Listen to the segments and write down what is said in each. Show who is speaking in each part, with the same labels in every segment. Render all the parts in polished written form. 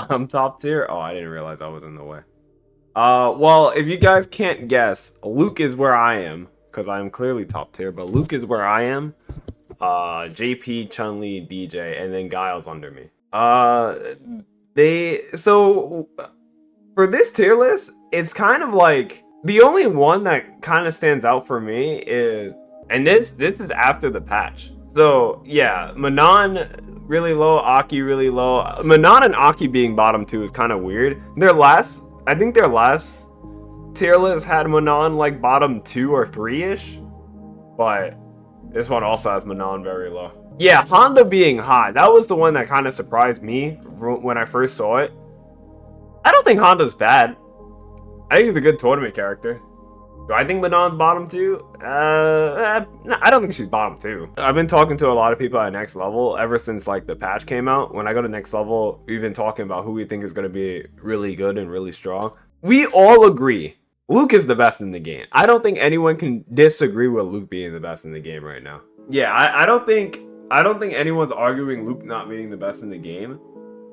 Speaker 1: I'm top tier? Oh, I didn't realize I was in the way. Well, if you guys can't guess, Luke is where I am, because I am clearly top tier, but Luke is where I am. JP, Chun-Li, DJ, and then Guile's under me. So for this tier list, it's kind of like the only one that kind of stands out for me is, and this is after the patch. So yeah, Manon really low, Aki really low. Manon and Aki being bottom 2 is kind of weird. I think their last tier list had Manon like bottom 2 or 3-ish, but this one also has Manon very low. Yeah, Honda being high, that was the one that kind of surprised me when I first saw it. I don't think Honda's bad. I think he's a good tournament character. Do I think Manon's bottom 2? No, I don't think she's bottom 2. I've been talking to a lot of people at Next Level ever since like the patch came out. When I go to Next Level, we've been talking about who we think is going to be really good and really strong. We all agree Luke is the best in the game. I don't think anyone can disagree with Luke being the best in the game right now. Yeah, I don't think anyone's arguing Luke not being the best in the game.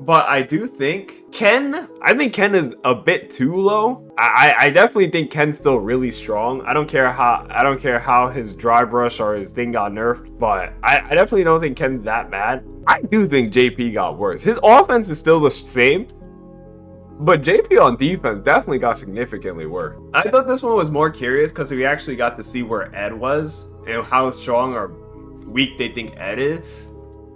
Speaker 1: But I do think Ken is a bit too low. I definitely think Ken's still really strong. I don't care how his drive rush or his thing got nerfed, but I definitely don't think Ken's that bad. I do think JP got worse. His offense is still the same, but JP on defense definitely got significantly worse. I thought this one was more curious because we actually got to see where Ed was and how strong or weak they think Ed is.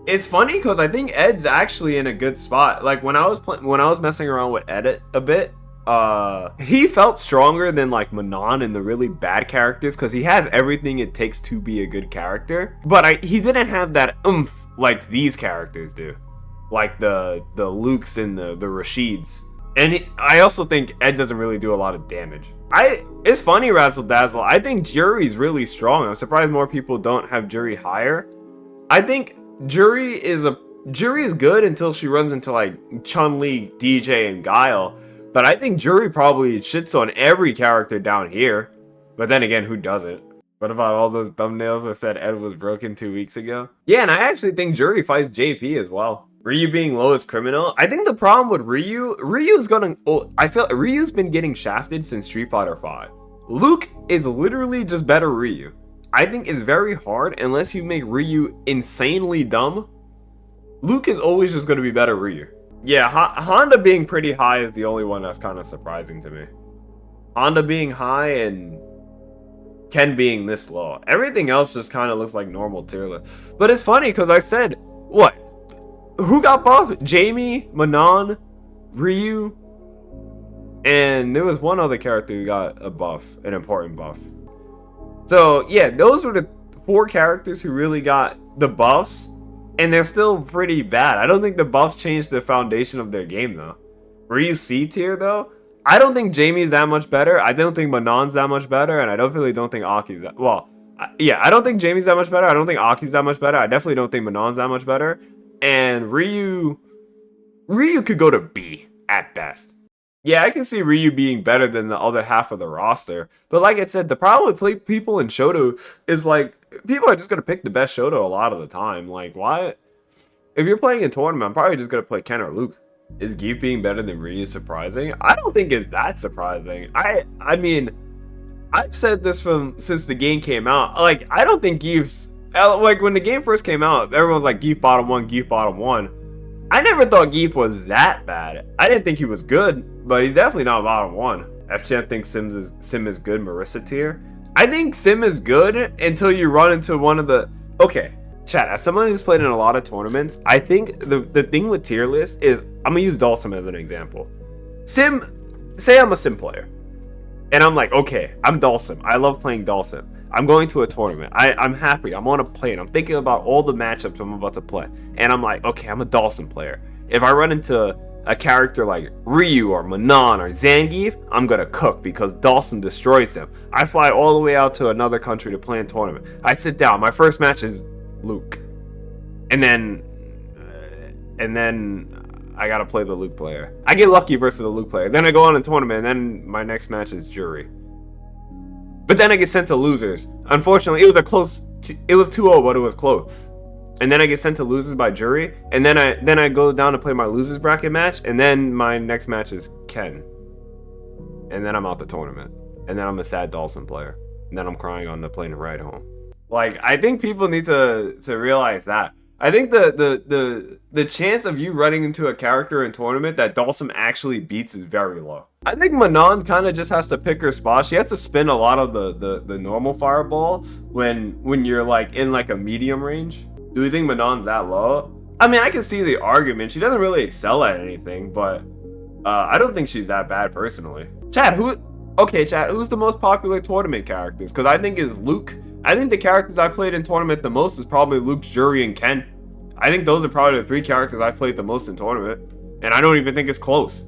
Speaker 1: It's funny because I think Ed's actually in a good spot. Like when I was messing around with Ed a bit, he felt stronger than like Manon and the really bad characters because he has everything it takes to be a good character. But he didn't have that oomph like these characters do, like the Lukes and the Rashids. And I also think Ed doesn't really do a lot of damage. It's funny, Razzle Dazzle. I think Jury's really strong. I'm surprised more people don't have Jury higher. I think Jury is good until she runs into like Chun-Li, DJ, and Guile. But I think Jury probably shits on every character down here. But then again, who doesn't? What about all those thumbnails that said Ed was broken 2 weeks ago? Yeah, and I actually think Jury fights JP as well. Ryu being low is criminal. I think the problem with Ryu's been getting shafted since Street Fighter V. Luke is literally just better Ryu. I think it's very hard unless you make Ryu insanely dumb. Luke is always just going to be better Ryu. Yeah, Honda being pretty high is the only one that's kind of surprising to me. Honda being high and Ken being this low. Everything else just kind of looks like normal tier list. But it's funny because I said, what? Who got buffed? Jamie, Manon, Ryu, and there was one other character who got a buff, an important buff. So yeah, those were the 4 characters who really got the buffs, and they're still pretty bad. I don't think the buffs changed the foundation of their game though. Ryu C tier though, I don't think Jamie's that much better. I don't think Manon's that much better, and I don't think Aki's that well. Yeah, I don't think Jamie's that much better. I don't think Aki's that much better. I definitely don't think Manon's that much better. And Ryu could go to B at best. Yeah, I can see Ryu being better than the other half of the roster. But like I said, the problem with people in Shoto is like, people are just going to pick the best Shoto a lot of the time. Like, why? If you're playing a tournament, I'm probably just going to play Ken or Luke. Is Geef being better than Ryu surprising? I don't think it's that surprising. I mean, I've said this since the game came out. Like, I don't think Geef's... Like, when the game first came out, everyone was like, Geef bottom 1, Geef bottom 1. I never thought Geef was that bad. I didn't think he was good, but he's definitely not bottom 1. FChamp thinks Sim is good, Marissa tier. I think Sim is good until you run into one of the... Okay, chat, as someone who's played in a lot of tournaments, I think the thing with tier list is... I'm going to use Dhalsim as an example. Sim, say I'm a Sim player. And I'm like, okay, I'm Dhalsim. I love playing Dhalsim. I'm going to a tournament. I'm happy. I'm on a plane. I'm thinking about all the matchups I'm about to play. And I'm like, okay, I'm a Dhalsim player. If I run into a character like Ryu or Manon or Zangief, I'm going to cook because Dhalsim destroys him. I fly all the way out to another country to play a tournament. I sit down. My first match is Luke. And then I got to play the Luke player. I get lucky versus the Luke player. Then I go on a tournament, and then my next match is Jury. But then I get sent to losers. Unfortunately, it was 2-0, but it was close. and then I get sent to losers by jury, and then I go down to play my losers bracket match, and then my next match is Ken, and then I'm out the tournament, and then I'm a sad Dawson player, and then I'm crying on the plane ride home. Like, I think people need to realize that. I think the chance of you running into a character in tournament that Dawson actually beats is very low. I think Manon kind of just has to pick her spot. She has to spin a lot of the normal fireball when you're like in like a medium range. Do we think Manon's that low? I mean, I can see the argument. She doesn't really excel at anything, but I don't think she's that bad personally. Chad, who's the most popular tournament characters? Because I think is Luke. I think the characters I played in tournament the most is probably Luke, Jury, and Ken. I think those are probably the 3 characters I played the most in tournament, and I don't even think it's close.